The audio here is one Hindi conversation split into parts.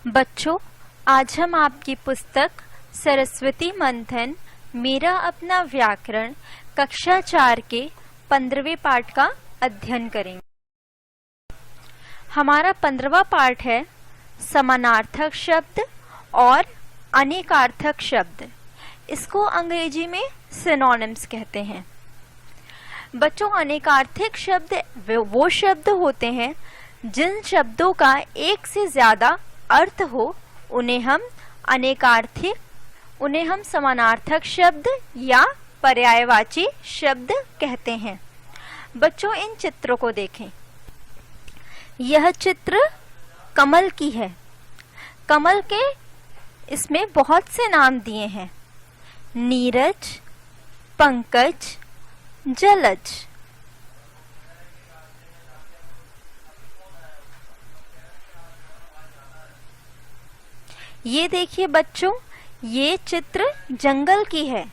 बच्चों, आज हम आपकी पुस्तक सरस्वती मंथन मेरा अपना व्याकरण कक्षा 4 के 15वें पाठ का अध्ययन करेंगे। हमारा 15वां पाठ है समानार्थक शब्द और अनेकार्थक शब्द। इसको अंग्रेजी में सिनोनिम्स कहते हैं। बच्चों, अनेकार्थक शब्द वो शब्द होते हैं जिन शब्दों का एक से ज्यादा अर्थ हो, उन्हें हम समानार्थक शब्द या पर्यायवाची शब्द कहते हैं। बच्चों, इन चित्रों को देखें। यह चित्र कमल की है। कमल के इसमें बहुत से नाम दिए हैं: नीरज, पंकज, जलज। ये देखिए बच्चों, ये चित्र जंगल की है।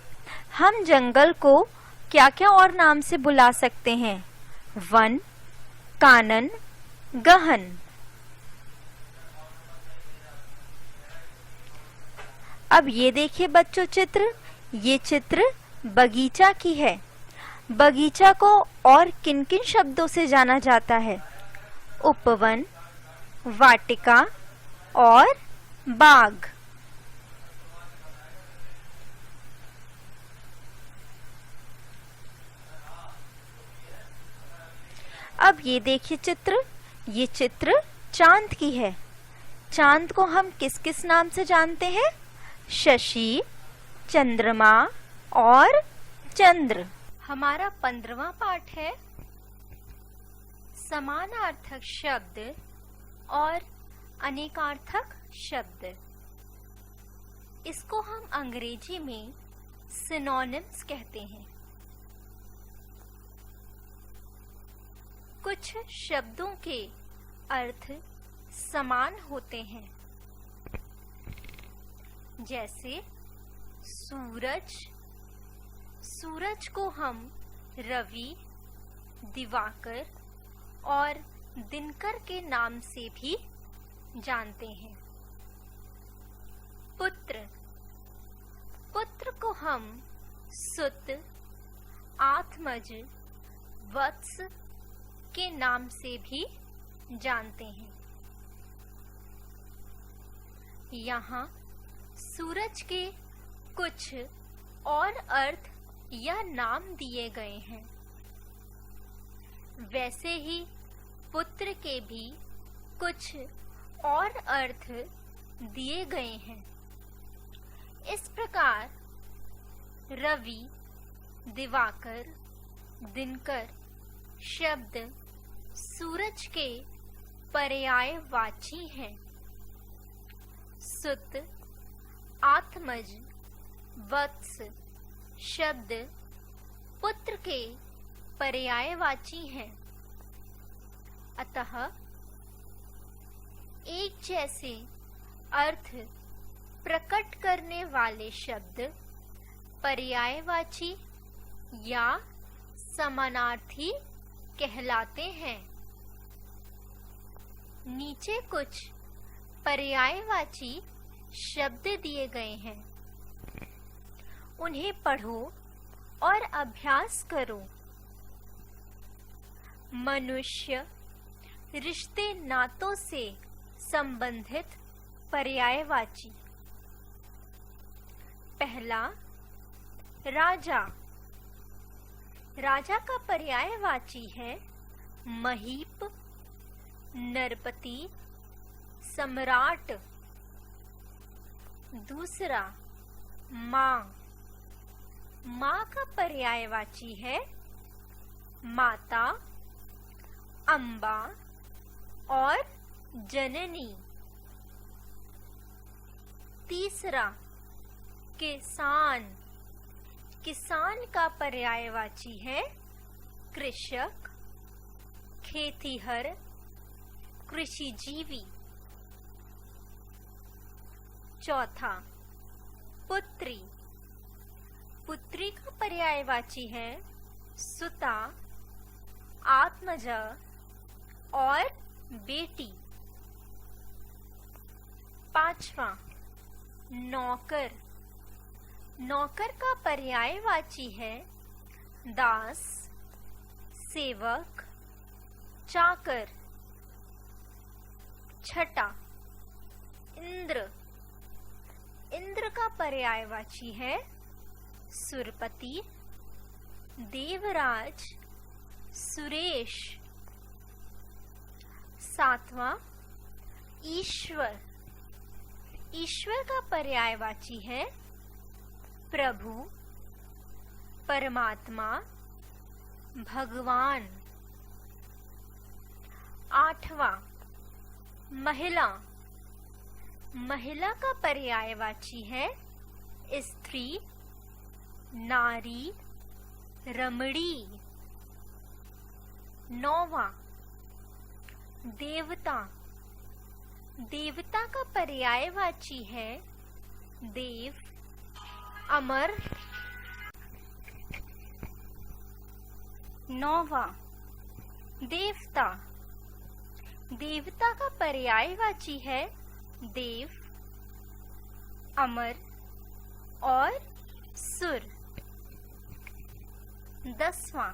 हम जंगल को क्या क्या और नाम से बुला सकते हैं? वन, कानन, गहन। अब ये देखिए बच्चों चित्र, ये चित्र बगीचा की है। बगीचा को और किन किन शब्दों से जाना जाता है? उपवन, वाटिका और बाग। अब ये देखिए चित्र, ये चित्र चांद की है। चांद को हम किस किस नाम से जानते हैं? शशि, चंद्रमा और चंद्र। हमारा 15वां पाठ है समानार्थक शब्द और अनेकार्थक शब्द। इसको हम अंग्रेजी में सिनोनिम्स कहते हैं। कुछ शब्दों के अर्थ समान होते हैं, जैसे सूरज। सूरज को हम रवि, दिवाकर और दिनकर के नाम से भी जानते हैं। पुत्र, पुत्र को हम सुत, आत्मज, वत्स के नाम से भी जानते हैं। यहाँ सूरज के कुछ और अर्थ या नाम दिए गए हैं। वैसे ही पुत्र के भी कुछ और अर्थ दिए गए हैं। इस प्रकार रवि, दिवाकर, दिनकर शब्द सूरज के पर्यायवाची हैं। सुत, आत्मज, वत्स शब्द पुत्र के पर्यायवाची हैं। अतः एक जैसे अर्थ प्रकट करने वाले शब्द पर्यायवाची या समानार्थी कहलाते हैं। नीचे कुछ पर्यायवाची शब्द दिए गए हैं, उन्हें पढ़ो और अभ्यास करो। मनुष्य, रिश्ते नातों से संबंधित पर्यायवाची। पहला, राजा। राजा का पर्यायवाची है महीप, नरपति, सम्राट। दूसरा, माँ। माँ का पर्यायवाची है माता, अम्बा और जननी। तीसरा, किसान। किसान का पर्यायवाची है कृषक, खेतीहर, कृषिजीवी। चौथा, पुत्री। पुत्री का पर्यायवाची है सुता, आत्मजा और बेटी। 5वां नौकर। नौकर का पर्यायवाची है दास, सेवक, चाकर। 6 इंद्र। इंद्र का पर्यायवाची है सुरपति, देवराज, सुरेश। 7वां ईश्वर। ईश्वर का पर्यायवाची है प्रभु, परमात्मा, भगवान। 8वां महिला। महिला का पर्यायवाची है स्त्री, नारी, रमणी। 9वां देवता। देवता का पर्यायवाची है देव, अमर। 9वां देवता। देवता का पर्यायवाची है देव, अमर और सुर। 10वां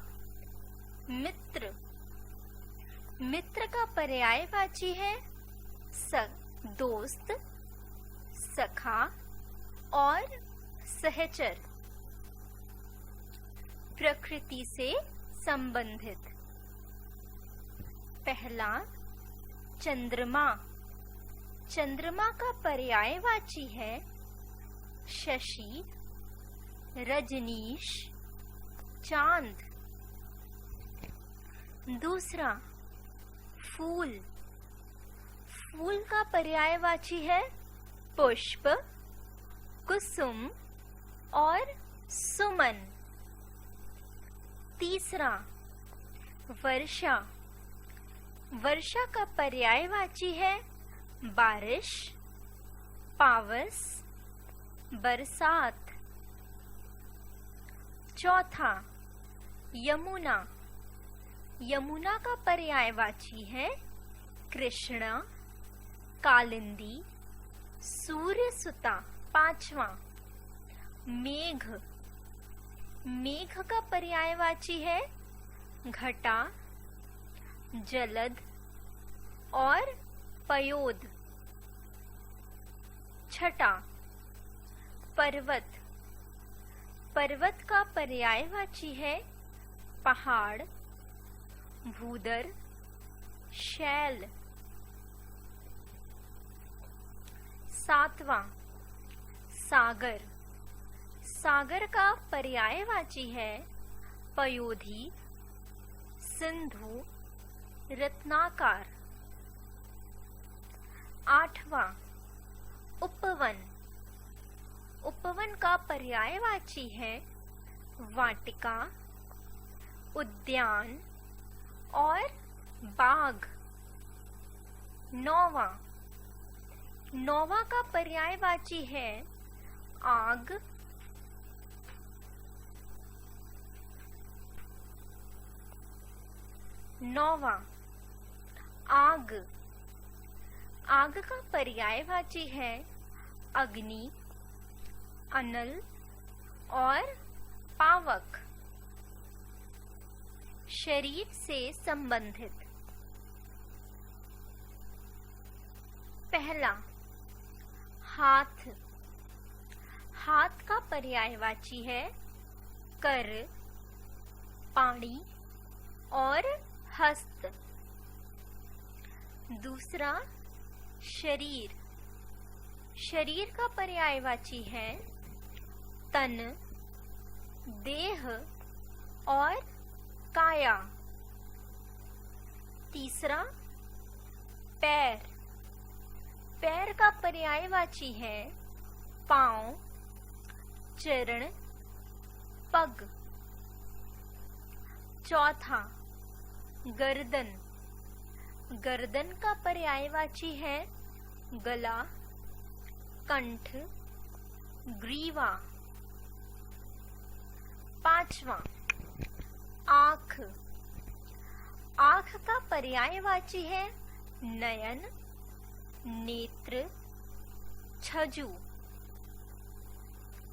मित्र। मित्र का पर्यायवाची है दोस्त, सखा और सहचर। प्रकृति से संबंधित। पहला चंद्रमा। चंद्रमा का पर्यायवाची है शशि, रजनीश, चांद। दूसरा फूल। फूल का पर्यायवाची है पुष्प, कुसुम और सुमन। तीसरा वर्षा। वर्षा का पर्यायवाची है बारिश, पावस, बरसात। चौथा यमुना। यमुना का पर्यायवाची है कृष्णा, कालिंदी, सूर्यसुता। 5वां मेघ। मेघ का पर्यायवाची है घटा, जलद और पयोद। 6 पर्वत। पर्वत का पर्यायवाची है पहाड़, भूदर, शैल। 7वां सागर। सागर का पर्यायवाची है पयोधी, सिंधु, रत्नाकर। 8वां उपवन। उपवन का पर्यायवाची है वाटिका, उद्यान और बाग। 9वां। 9वां का पर्यायवाची है आग, आग। आग का पर्यायवाची है अग्नि, अनल और पावक। शरीर से संबंधित। पहला हाथ। हाथ का पर्यायवाची है कर, पानी और हस्त। दूसरा शरीर। शरीर का पर्यायवाची है तन, देह और काया। तीसरा पैर। पैर का पर्यायवाची है पांव, चरण, पग। चौथा गर्दन। गर्दन का पर्यायवाची है गला, कंठ, ग्रीवा। 5वां आँख। आँख का पर्यायवाची है नयन, नेत्र, छजू।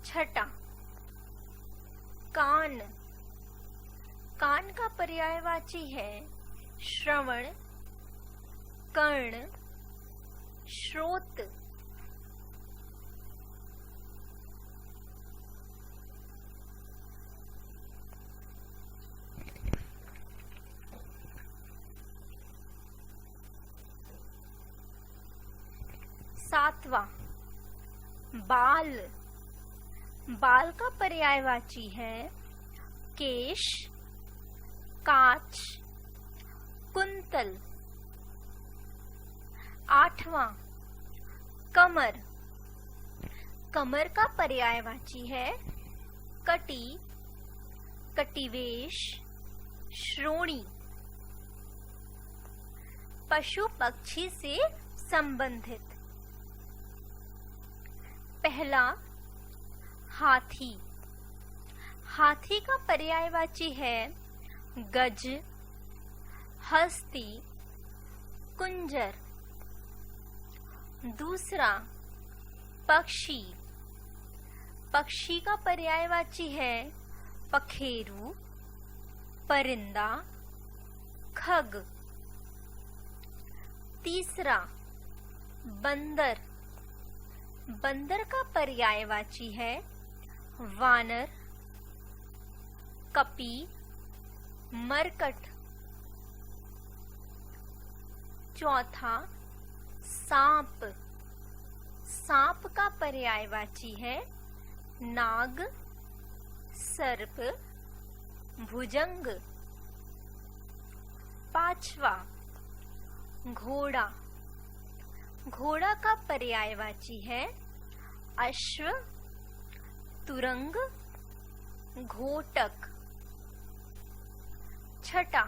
छठा कान। कान का पर्यायवाची है श्रवण, कर्ण, श्रोत। सातवां बाल। बाल का पर्यायवाची है केश, काच, कुंतल। आठवां कमर। कमर का पर्यायवाची है कटी, कटिवेश, श्रोणी। पशु पक्षी से संबंधित। पहला हाथी। हाथी का पर्यायवाची है गज, हस्ती, कुंजर। दूसरा पक्षी। पक्षी का पर्यायवाची है पखेरु, परिंदा, खग। तीसरा बंदर। बंदर का पर्यायवाची है वानर, कपी, मरकट। चौथा सांप। सांप का पर्यायवाची है नाग, सर्प, भुजंग। पांचवा घोड़ा। घोड़ा का पर्यायवाची है अश्व, तुरंग, घोटक। छठा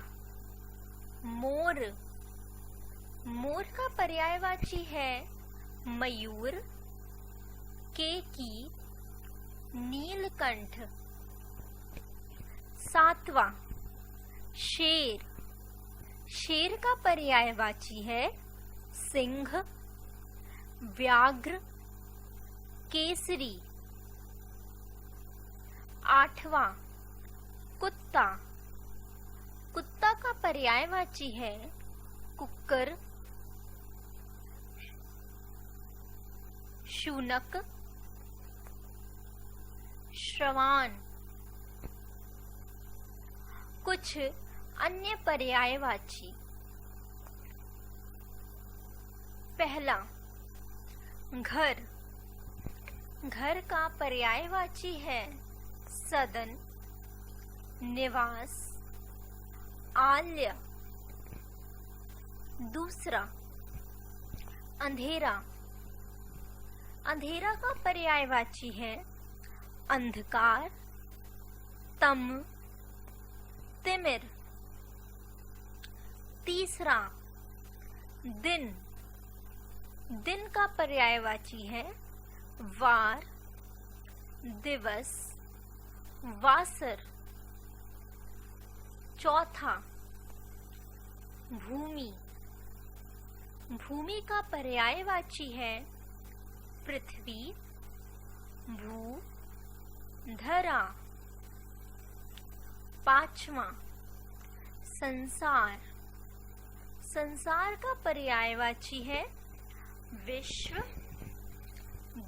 मोर। मोर का पर्यायवाची है मयूर, केकी, नीलकंठ। सातवां शेर। शेर का पर्यायवाची है सिंह, व्याघ्र, केसरी। आठवां कुत्ता। कुत्ता का पर्यायवाची है कुक्कर, शूनक, श्रवान। कुछ अन्य पर्यायवाची। पहला घर। घर का पर्यायवाची है सदन, निवास, आलय। दूसरा अंधेरा। अंधेरा का पर्यायवाची है अंधकार, तम, तिमिर। तीसरा दिन। दिन का पर्यायवाची है वार, दिवस, वासर। चौथा भूमि। भूमि का पर्यायवाची है पृथ्वी, भू, धरा। पांचवा संसार। संसार का पर्यायवाची है विश्व,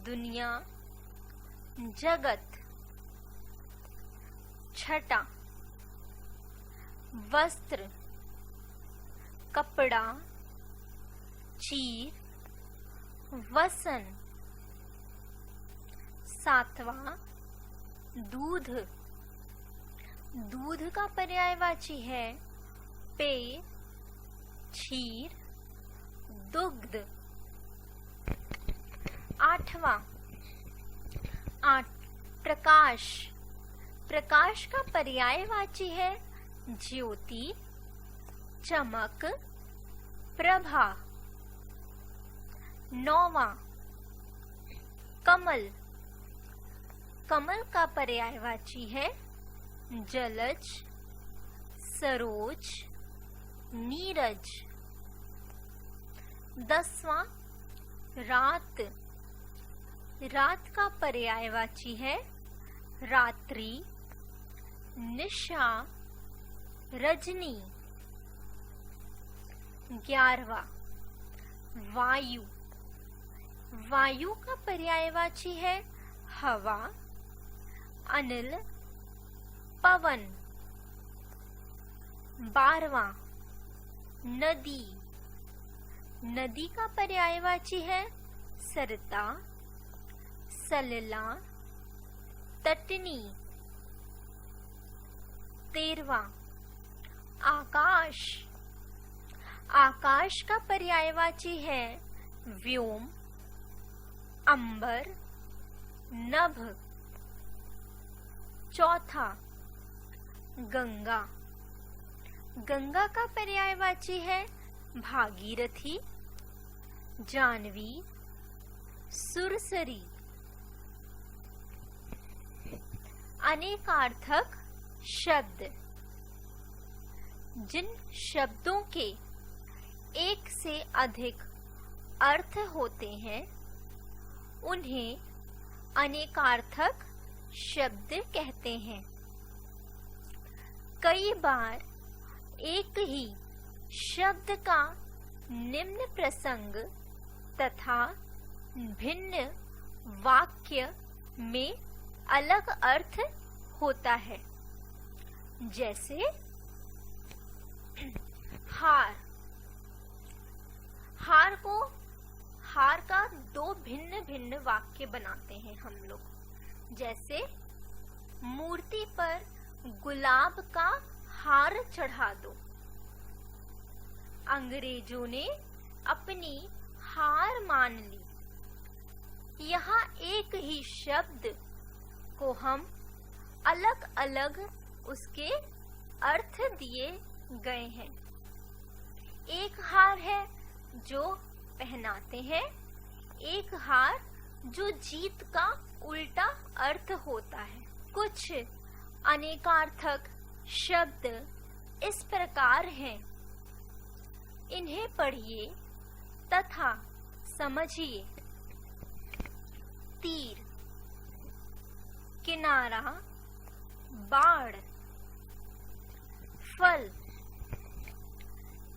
दुनिया, जगत। छठा वस्त्र, कपड़ा, चीर, वसन। सातवां दूध। दूध का पर्यायवाची है पेय, क्षीर, दुग्ध। आठवां प्रकाश। प्रकाश का पर्यायवाची है ज्योति, चमक, प्रभा। नौवां कमल। कमल का पर्यायवाची है जलज, सरोज, नीरज। 10वां रात। रात का पर्यायवाची है रात्रि, निशा, रजनी। 11वां वायु। वायु का पर्यायवाची है हवा, अनिल, पवन। 12वां नदी। नदी का पर्यायवाची है सरता, सलिला, तटनी। 13वां आकाश। आकाश का पर्यायवाची है व्योम, अंबर, नभ। 4था गंगा। गंगा का पर्यायवाची है भागीरथी, जानवी, सुरसरी। अनेकार्थक शब्द। जिन शब्दों के एक से अधिक अर्थ होते हैं उन्हें अनेकार्थक शब्द कहते हैं। कई बार एक ही शब्द का निम्न प्रसंग तथा भिन्न वाक्य में अलग अर्थ होता है। जैसे हार। हार का दो भिन्न भिन्न वाक्य बनाते हैं हम लोग। जैसे मूर्ति पर गुलाब का हार चढ़ा दो। अंग्रेजों ने अपनी हार मान ली। यहाँ एक ही शब्द को हम अलग अलग उसके अर्थ दिए गए हैं। एक हार है जो पहनाते हैं, एक हार जो जीत का उल्टा अर्थ होता है। कुछ अनेकार्थक शब्द इस प्रकार हैं, इन्हें पढ़िए तथा समझिए। तीर, किनारा, बाढ़। फल,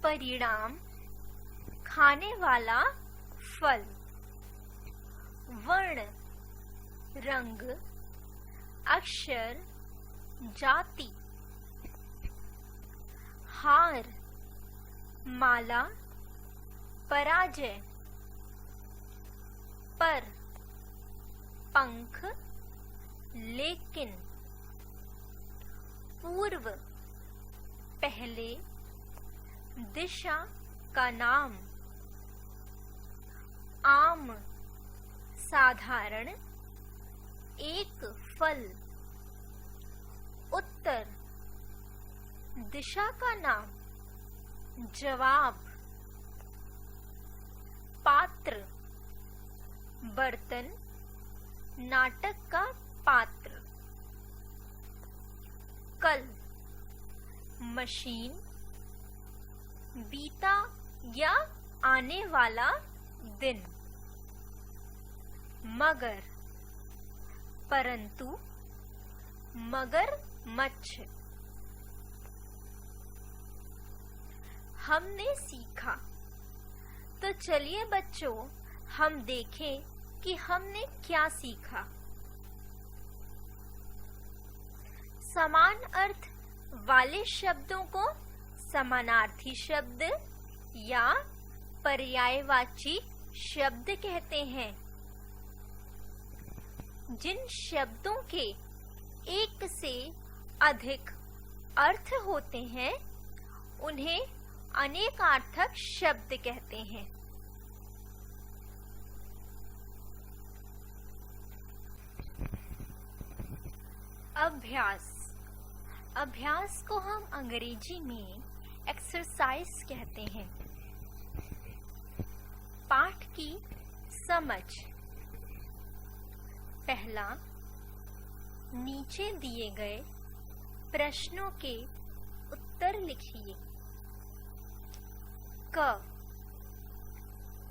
परिणाम, खाने वाला फल। वर्ण, रंग, अक्षर, जाति। हार, माला, पराजय। पर, पंख, लेकिन। पूर्व, पहले, दिशा का नाम। आम, साधारण, एक फल। उत्तर, दिशा का नाम। जवाब। पात्र, बर्तन, नाटक का पात्र। कल, मशीन, बीता या आने वाला दिन। मगर, परंतु, मगरमच्छ। हमने सीखा। तो चलिए बच्चों, हम देखें कि हमने क्या सीखा। समान अर्थ वाले शब्दों को समानार्थी शब्द या पर्यायवाची शब्द कहते हैं। जिन शब्दों के एक से अधिक अर्थ होते हैं उन्हें अनेकार्थक शब्द कहते हैं। अभ्यास। अभ्यास को हम अंग्रेजी में एक्सरसाइज कहते हैं। पाठ की समझ। पहला, नीचे दिए गए प्रश्नों के उत्तर लिखिए। क,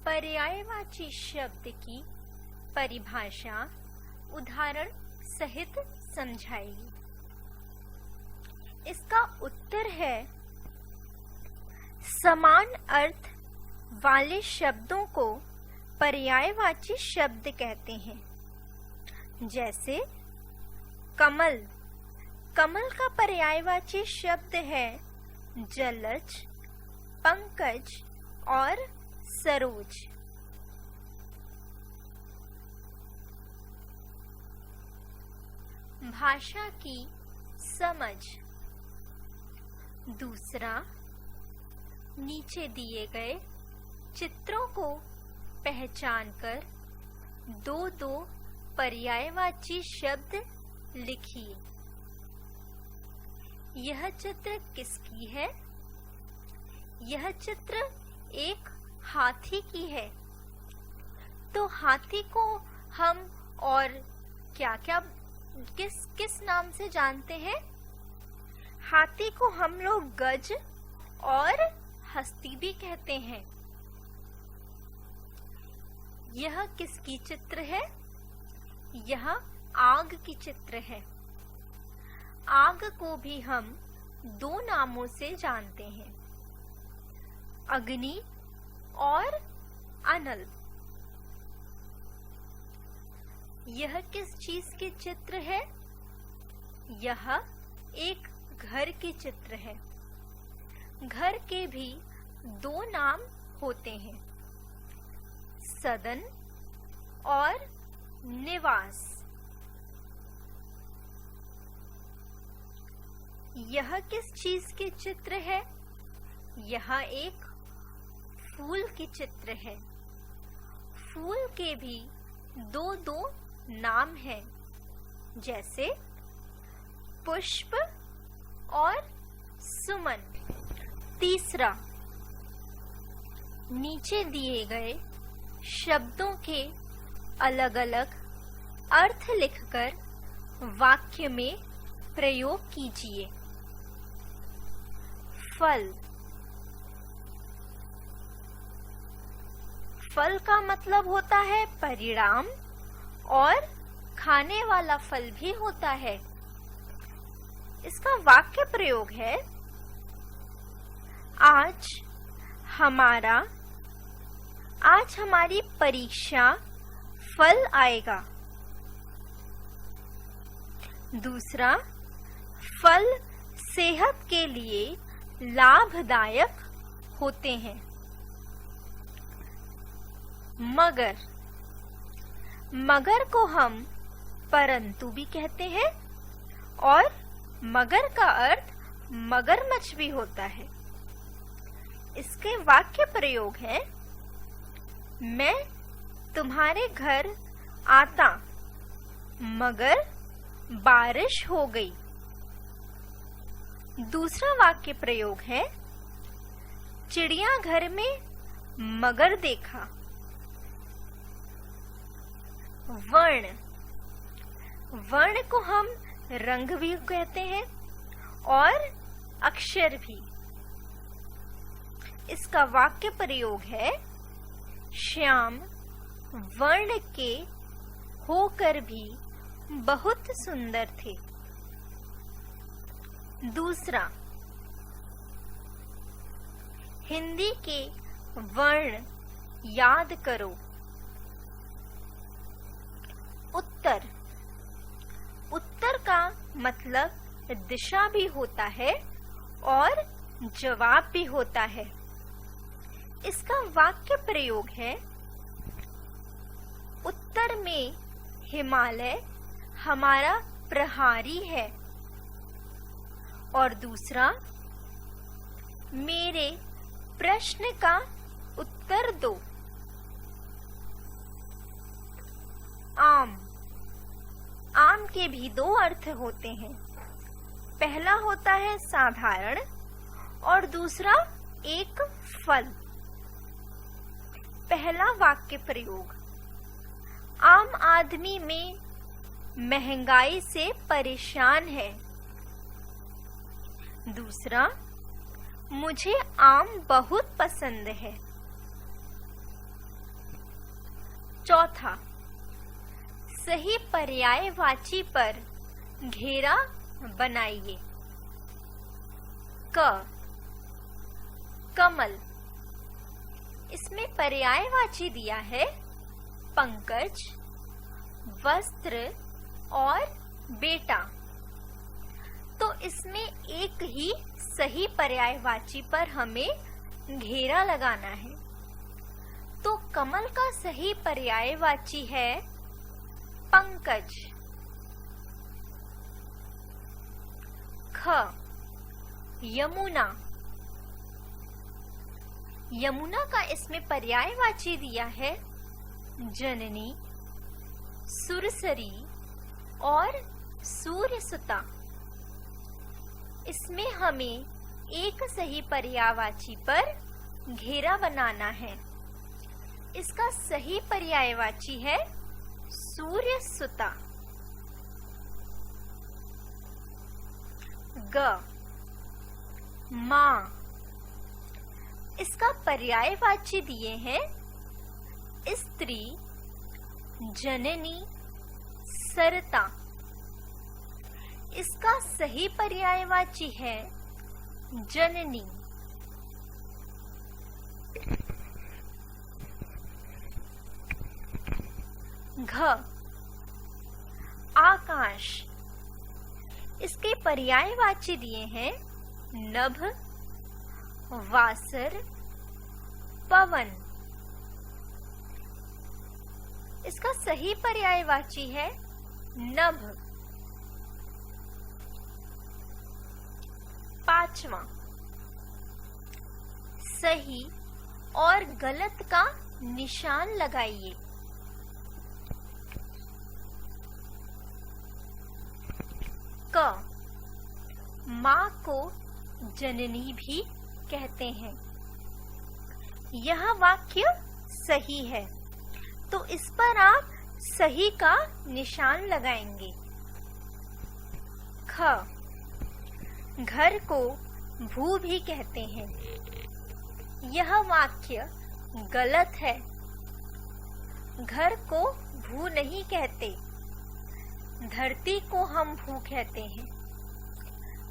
पर्यायवाची शब्द की परिभाषा उदाहरण सहित समझाइए। इसका उत्तर है समान अर्थ वाले शब्दों को पर्यायवाची शब्द कहते हैं। जैसे कमल, कमल का पर्यायवाची शब्द है जलज, पंकज और सरोज। भाषा की समझ। दूसरा, नीचे दिए गए चित्रों को पहचानकर दो दो पर्यायवाची शब्द लिखिए। यह चित्र किसकी है? यह चित्र एक हाथी की है। तो हाथी को हम और क्या-क्या किस नाम से जानते हैं? हाथी को हम लोग गज और हस्ती भी कहते हैं। यह किसकी चित्र है? यह आग की चित्र है। आग को भी हम दो नामों से जानते हैं, अग्नि और अनल। यह किस चीज की चित्र है? यह एक घर की चित्र है। घर के भी दो नाम होते हैं, सदन और निवास। यह किस चीज की चित्र है? यह एक फूल की चित्र है। फूल के भी दो दो नाम हैं, जैसे पुष्प और सुमन। तीसरा, नीचे दिए गए शब्दों के अलग-अलग अर्थ लिखकर वाक्य में प्रयोग कीजिए। फल। फल का मतलब होता है परिणाम, और खाने वाला फल भी होता है। इसका वाक्य प्रयोग है, आज हमारी परीक्षा फल आएगा। दूसरा, फल सेहत के लिए लाभदायक होते हैं। मगर, मगर को हम परंतु भी कहते हैं, और मगर का अर्थ मगरमच्छ भी होता है। इसके वाक्य प्रयोग है, मैं तुम्हारे घर आता मगर बारिश हो गई। दूसरा वाक्य प्रयोग है, चिड़ियाघर में मगर देखा। वर्ण, वर्ण को हम रंग भी कहते हैं और अक्षर भी। इसका वाक्य प्रयोग है, श्याम वर्ण के होकर भी बहुत सुंदर थे। दूसरा, हिंदी के वर्ण याद करो। उत्तर, उत्तर का मतलब दिशा भी होता है और जवाब भी होता है। इसका वाक्य प्रयोग है, उत्तर में हिमालय हमारा प्रहारी है। और दूसरा, मेरे प्रश्न का उत्तर दो। आम, आम के भी दो अर्थ होते हैं। पहला होता है साधारण और दूसरा एक फल। पहला वाक्य प्रयोग, आम आदमी में महंगाई से परेशान है। दूसरा, मुझे आम बहुत पसंद है। चौथा, सही पर्यायवाची पर घेरा बनाइए। क, कमल। इसमें पर्यायवाची दिया है पंकज, वस्त्र और बेटा। तो इसमें एक ही सही पर्यायवाची पर हमें घेरा लगाना है। तो कमल का सही पर्यायवाची है पंकज। ख, यमुना। यमुना का इसमें पर्यायवाची दिया है जननी, सुरसरी और सूर्यसुता। इसमें हमें एक सही पर्यायवाची पर घेरा बनाना है। इसका सही पर्यायवाची है सूर्यसुता। ग, मां। इसका पर्यायवाची दिए हैं स्त्री, जननी, सरता। इसका सही पर्यायवाची है जननी। घ, आकाश। इसके पर्यायवाची दिए हैं नभ, वासर, पवन। इसका सही पर्यायवाची है नभ। पांचवा, सही और गलत का निशान लगाइए। क, मां को जननी भी कहते हैं। यह वाक्य सही है, तो इस पर आप सही का निशान लगाएंगे। ख, घर को भू भी कहते हैं। यह वाक्य गलत है। घर को भू नहीं कहते, धरती को हम भू कहते हैं।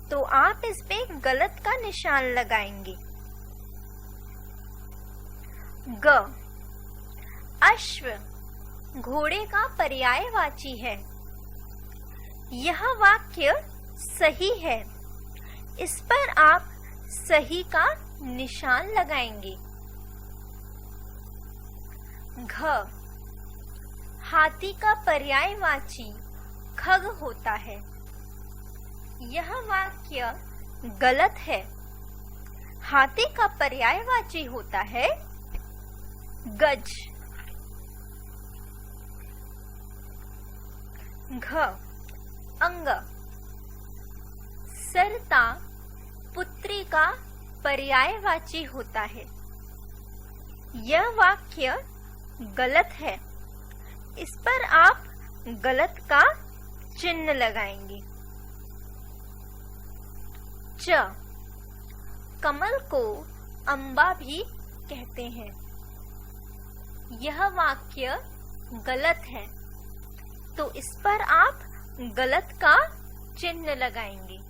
तो आप इस पे गलत का निशान लगाएंगे। ग, अश्व घोड़े का पर्यायवाची है। यह वाक्य सही है। इस पर आप सही का निशान लगाएंगे। घ, हाथी का पर्यायवाची खग होता है। यह वाक्य गलत है। हाथी का पर्यायवाची होता है गज। घ, अंग। सरता पुत्री का पर्यायवाची होता है। यह वाक्य गलत है। इस पर आप गलत का चिन्ह लगाएंगे। च, कमल को अंबा भी कहते हैं। यह वाक्य गलत है, तो इस पर आप गलत का चिन्ह लगाएंगे।